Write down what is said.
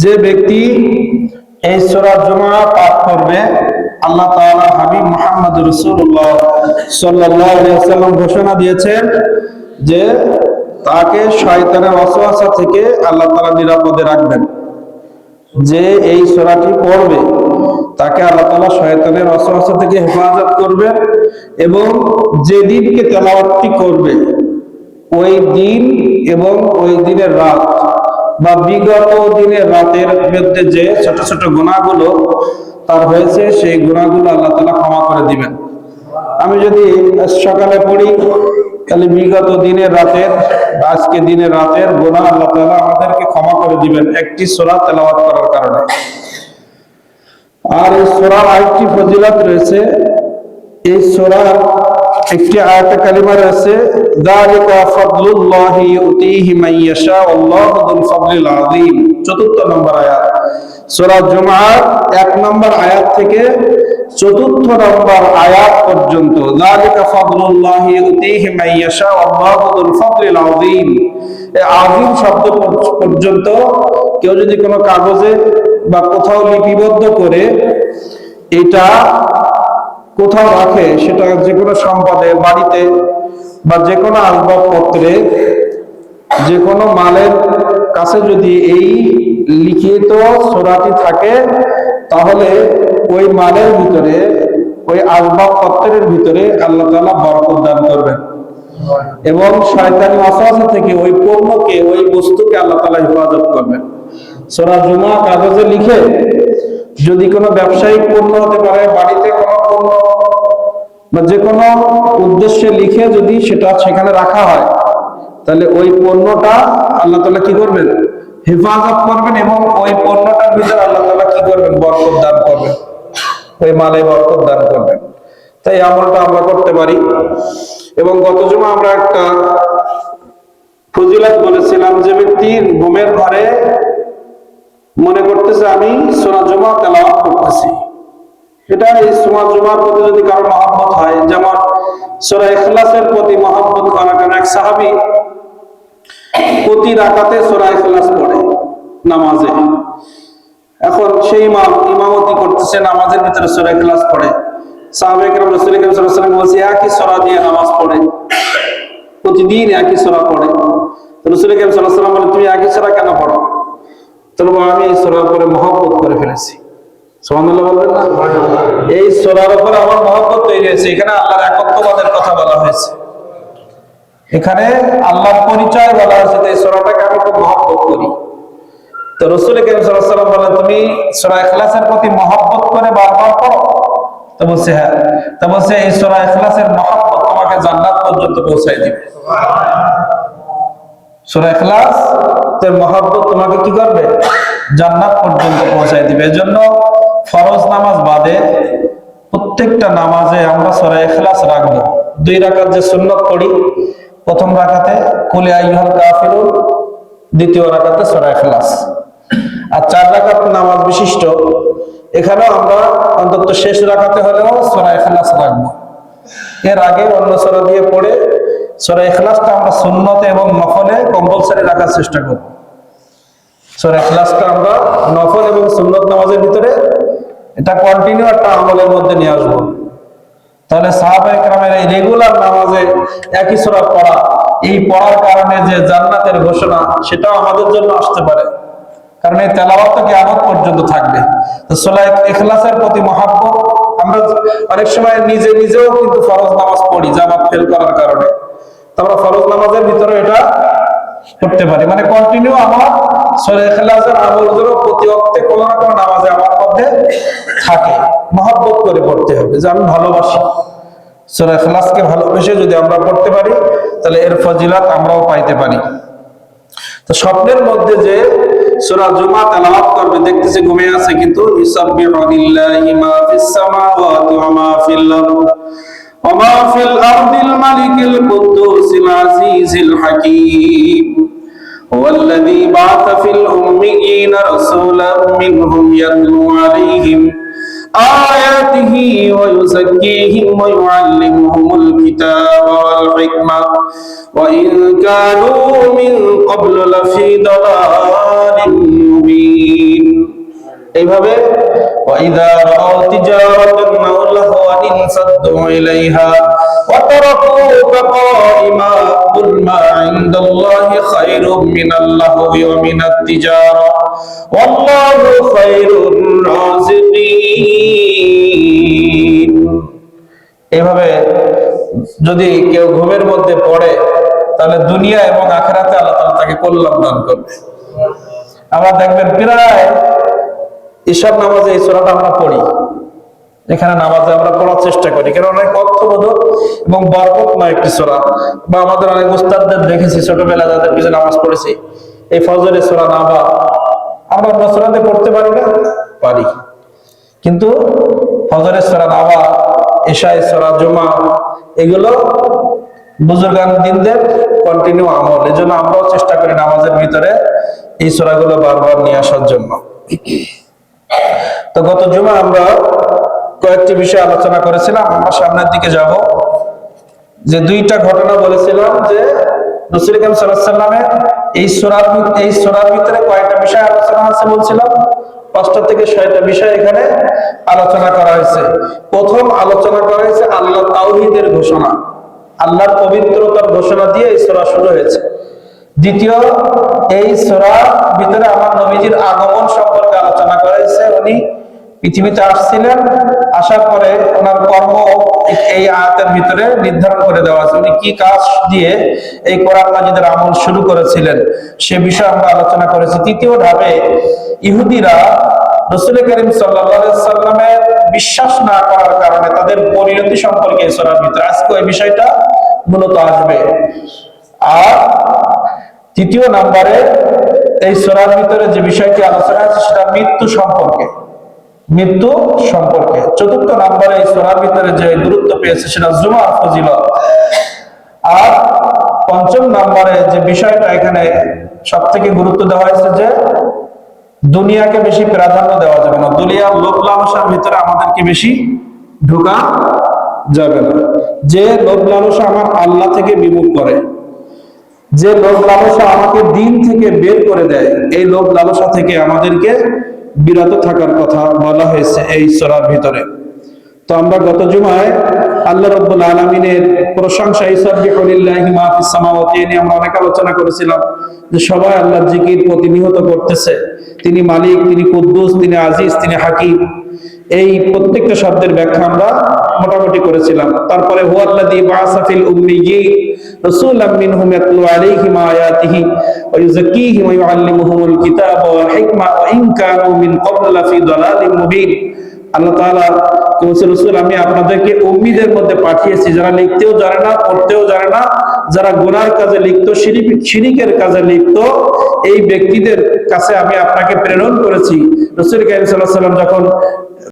যে ব্যক্তি এই সূরা জুমা পাঠ করবে, আল্লাহ তাআলা হাবিব মুহাম্মদ রাসূলুল্লাহ সাল্লাল্লাহু আলাইহি ওয়াসাল্লাম ঘোষণা দিয়েছেন যে তাকে শয়তানের ওয়াসওয়াসা থেকে আল্লাহ তাআলা নিরাপদে রাখবেন। যে এই সূরাটি পড়বে তাকে আল্লাহ তাআলা শয়তানের ওয়াসওয়াসা থেকে হেফাজত করবেন, এবং যে দিনকে তেলাওয়াতটি করবে ওই দিন এবং ওই দিনের রাত বা বিগত দিনের রাতের মধ্যে যে ছোট ছোট গুনাহগুলো তার হয়েছে সেই গুনাহগুলো আল্লাহ তাআলা ক্ষমা করে দিবেন। আমি যদি সকালে পড়ি তাহলে বিগত দিনের রাতের আজকে দিনের রাতের গুনাহ আল্লাহ তাআলা আমাদেরকে ক্ষমা করে দিবেন একটি সূরা তেলাওয়াত করার কারণে। আর এই সূরার আরেকটি ফজিলত রয়েছে, এই সূরার একটি আয়াতে কালিমা রয়েছে, যালিকা ফাদলুল্লাহি ইউতিহি মান ইয়াশা আল্লাহু যুল ফাদলিল আযীম। ৪র্থ নম্বর আয়াত সূরা জুমার ১ নম্বর আয়াত থেকে ৪র্থ নম্বর আয়াত পর্যন্ত, যালিকা ফাদলুল্লাহি ইউতিহি মান ইয়াশা আল্লাহু যুল ফাদলিল আযীম। এই আযীম শব্দ পর্যন্ত কেউ যদি কোনো কাগজে বা কোথাও লিপিবদ্ধ করে এটা কোথাও রাখে, সেটা যে কোনো সম্পদে, বাড়িতে বা যে কোনো আসবাবপত্রে, যে কোনো মালের কাছে যদি এই লিখিত সূরাটি থাকে তাহলে ওই মালের ভিতরে, ওই আসবাবপত্রের ভিতরে আল্লাহ তাআলা বরকত দান করবেন এবং শয়তানি ওয়াসওয়াসা থেকে ওই পণ্যকে, ওই বস্তুকে আল্লাহ তাআলা হেফাজত করবেন। সূরা জুমা কাগজে লিখে যদি কোনো ব্যবসায়িক পণ্য হতে পারে, বাড়িতে কোনো পণ্য বা যে কোনো উদ্দেশ্যে লিখে যদি সেটা সেখানে রাখা হয় তাহলে ওই পণ্যটা আল্লাহ তাআলা কি করবেন? হেফাজত করবেন, এবং ওই পণ্যটার ভিতরে আল্লাহ তাআলা কি করবেন? বরকত দান করবেন, ওই মালে বরকত দান করবেন। তাই আমলটা আমরা করতে পারি। এবং গত জুমা আমরা একটা ফজিলত বলেছিলাম, যে ব্যক্তি ঘুমের ঘরে মনে করতেছে আমি সূরা জুমা তেলাওয়াত করতেছি, এটা এই সূরা জুমার প্রতি যদি কারো মহব্বত হয়, যেমন সূরা ইখলাসের প্রতি মহব্বত করা, কারণ এক সাহাবী প্রতি রাকাতে সূরা ইখলাস পড়ে নামাজে। এখন সেই ইমামতি করতেছে, নামাজের ভিতরে সূরা ইখলাস পড়ে। সাহাবায়ে কেরাম রাসূল করিম সাল্লাল্লাহু আলাইহি ওয়াসাল্লাম বলছে একই সূরা দিয়ে নামাজ পড়ে, প্রতিদিন একই সূরা পড়ে। তো রাসূল করিম সাল্লাল্লাহু আলাইহি ওয়াসাল্লাম বলেন তুমি একই সূরা কেন পড়ো? তবে আমি এই সূরার উপরে মহব্বত করে ফেলেছি। সুবহানাল্লাহ বলবেন না? এই সূরার উপরে আমার মহব্বত তৈরি হয়েছে। এখানে আল্লাহর একত্ববাদের কথা বলা হয়েছে, এখানে আল্লাহর পরিচয় বলা হয়েছে, এই সূরাটাকে আমি খুব মহব্বত করি। তো রাসূল করিম সাল্লাল্লাহু আলাইহি ওয়াসাল্লাম বলেন তুমি সূরা ইখলাসের প্রতি মহব্বত করে বারবার পড়ো? তো বলছে হ্যাঁ। তো বলছে এই সূরা ইখলাসের মহব্বত তোমাকে জান্নাত পর্যন্ত পৌঁছায় দিবে। সূরা ইখলাস এর মহব্বত তোমাকে কি করবে? জান্নাত পর্যন্ত পৌঁছায় দিবে। এজন্য ফরজ নামাজ বাদে প্রত্যেকটা নামাজে আমরা সূরা ইখলাস রাখবো। 2 রাকাত যে সুন্নাত পড়ি, প্রথম রাকাতে কুল ইয়া আইয়ুহাল কাফিরুন, দ্বিতীয় রাকাতে সূরা ইখলাস। আর 4 রাকাত নামাজ বিশিষ্ট এখানেও আমরা অন্তত শেষ রাকাতে হলেও সূরা ইখলাস রাখবো। এর আগে অন্য সূরা দিয়ে পড়ে সূরা ইখলাসটা আমরা সুন্নতে এবং নফলে কম্পালসরি রাখার চেষ্টা করব। সূরা ইখলাসটা আমরা নফল এবং সুন্নত নামাজের ভিতরে এটা কন্টিনিউ একটা আমলের মধ্যে নিয়ে আসব। তাহলে সাহাবায়ে কেরামের এই রেগুলার নামাজে একই সূরা পড়া, এই পড়ার কারণে যে জান্নাতের ঘোষণা সেটাও আমাদের জন্য আসতে পারে, কারণ এই তেলাওয়াত তো কিয়ামত পর্যন্ত থাকবে। তো সূরা ইখলাসের প্রতি মহব্বত, আমরা অনেক সময় নিজেও কিন্তু ফরজ নামাজ পড়ি জামাত ফেল করার কারণে, তো আমরা ফরজ নামাজের ভিতরে এটা করতে পারি, মানে কন্টিনিউ আমার সূরা ইখলাসের আমলগুলো প্রতি ওয়াক্তে কোন না কোন নামাজে আমার মধ্যে থাকে। মহব্বত করে পড়তে হবে, যে আমি ভালোবাসি। সূরা ইখলাসকে ভালোবেসে যদি আমরা পড়তে পারি তাহলে এর ফজিলত আমরাও পাইতে পারি। তো স্বপ্নের মধ্যে যে সূরা জুমা তেলাওয়াত করবে, দেখতেছে ঘুমিয়ে আছে কিন্তু ইউসাব্বিহু লিল্লাহি মা ফিস সামাওয়াতি ওয়া মা ফিল আরদ ওয়া মা ফিল আরদিল মালিকিল কুদ্দুসিল আজিজিল হাকীম হুয়াল্লাযী বা'আথা ফিল উম্মিয়িনা রাসূলাম মিনহুম ইয়াতলু আলাইহিম আয়াতিহি ওয়া ইউযাক্কিহিম ওয়া ইউআল্লিমুহুমুল কিতাবা ওয়াল হিকমা ওয়া ইন কানূ মিন ক্বাবলু লাফী দালালিন মুবিন। এইভাবে وَإِذَا رَأَوْا تِجَارَةً أَوْ لَهْوًا انفَضُّوا إِلَيْهَا وَتَرَكُوكَ قَائِمًا قُلْ مَا عِندَ اللَّهِ خَيْرٌ مِنَ اللَّهْوِ وَمِنَ التِّجَارَةِ وَاللَّهُ خَيْرُ الرَّازِقِينَ। এভাবে যদি কেউ ঘুমের মধ্যে পড়ে তাহলে দুনিয়া এবং আখিরাতে আল্লাহ তাআলা তাকে কল্যাণ দান করবে। আমরা দেখবেন প্রায় ঈশার নামাজে এই সূরাটা আমরা পড়ি, এখানে নামাজে আমরা পড়ার চেষ্টা করি, কারণ অনেক অর্থবোধক এবং বরকতময় একটি সূরা। বা আমাদের অনেক উস্তাদদের দেখেছি ছোটবেলা যাদের পিছনে নামাজ পড়েছি, এই ফজরের সূরা নাবা আমরা অন্য সূরাতে পড়তে পারি না, পারি, কিন্তু ফজরের সূরা নাবা, ঈশার সূরা জুমা, এগুলো বুজুর্গান দিনদের কন্টিনিউ আমল। এজন্য আমরাও চেষ্টা করি নামাজের ভিতরে এই সূরাগুলো বারবার নিয়ে আসার জন্য। তো গত জুমা আমরা কয়েকটি বিষয় আলোচনা করেছিলাম, আমরা সামনের দিকে যাব। যে দুইটা ঘটনা বলেছিলাম যে রাসূল করিম সাল্লাল্লাহু আলাইহি ওয়াসাল্লামের এই সূরার ভিতরে কয়েকটা বিষয় আলোচনা আছে বলছিলাম, 5টা থেকে 6টা বিষয় এখানে আলোচনা করা হয়েছে। প্রথম আলোচনা করা হয়েছে আল্লাহ তাওহীদের ঘোষণা, আল্লাহর পবিত্রতার ঘোষণা দিয়ে এই সূরা শুরু হয়েছে। দ্বিতীয়, এই সূরার ভিতরে আমার নবীজির আগমন সম্পর্কে আলোচনা করা হয়েছে। উনি পৃথিবীতে আসছিলেন, আসার পরে ওনার কর্ম এই আয়াতের ভিতরে নির্ধারণ করে দেওয়া আছে, উনি কি কাজ দিয়ে এই কোরআন মাজিদের আমল শুরু করেছিলেন সে বিষয়ে আমরা আলোচনা করেছি। তৃতীয় ধাপে ইহুদিরা রাসূল করিম সাল্লাল্লাহু আলাইহি ওয়াসাল্লামের বিশ্বাস না করার কারণে তাদের পরিণতি সম্পর্কে এই সূরার ভিতরে আজকে এই বিষয়টা মূলত আসবে। আর তৃতীয় নম্বরে এই সূরার ভিতরে যে বিষয়টি আলোচনা আছে সেটা মৃত্যু সম্পর্কে, মৃত্যু সম্পর্কে। চতুর্থ নম্বরে এই সূরার ভিতরে যে গুরুত্ব পেয়েছে সেটা জুমার ফজিলত। আর পঞ্চম নম্বরে যে বিষয়টা এখানে সবথেকে গুরুত্ব দেওয়া হয়েছে যে দুনিয়াকে বেশি প্রাধান্য দেওয়া যাবে না, দুনিয়ার লোভ লালসার ভিতরে আমাদেরকে বেশি ঢোকা যাবে না। যে লোভ লালসা আমার আল্লাহ থেকে বিমুখ করে, যে লোভ লালসা আমাকে দিন থেকে বের করে দেয়, এই লোভ লালসা থেকে আমাদেরকে বিরত থাকার কথা বলা হয়েছে এই সূরার ভিতরে। তো আমরা গত জুমায় আল্লাহ রাব্বুল আলামিনের প্রশংসা, ইসাববিহু লিল্লাহি মা ফিস সামাওয়াতি, নিয়ে আমরা অনেক আলোচনা করেছিলাম যে সবাই আল্লাহর জিকির প্রতিনিয়ত করতেছে। তিনি মালিক, তিনি কুদ্দুস, তিনি আজিজ, তিনি হাকিম, এই প্রত্যেকটা শব্দের ব্যাখ্যা আমরা মোটামুটি করেছিলাম। তারপরে হুয়াল্লাযী বাআসা ফিল উম্মিয়্যিন রাসূলাম মিনহুম ইয়াতলু আলাইহিম আয়াতিহি ওয়া ইউযাক্কিহিম ওয়া ইউআল্লিমুহুমুল কিতাবা ওয়াল হিকমা ওয়া ইন কানু মিন ক্বাবলু লাফি দালালিম মুবিন। আল্লাহ তাআলা বলেছেন, রাসূল আমি আপনাদেরকে উম্মীদের মধ্যে পাঠিয়েছি, যারা লিখতেও জানে না, পড়তেও জানে না, যারা গুনার কাজে লিপ্ত, শিরিকের কাজে লিপ্ত, এই ব্যক্তিদের কাছে আমি আপনাকে প্রেরণ করেছি। রাসূল কারীম সাল্লাল্লাহু আলাইহি ওয়াসাল্লাম যখন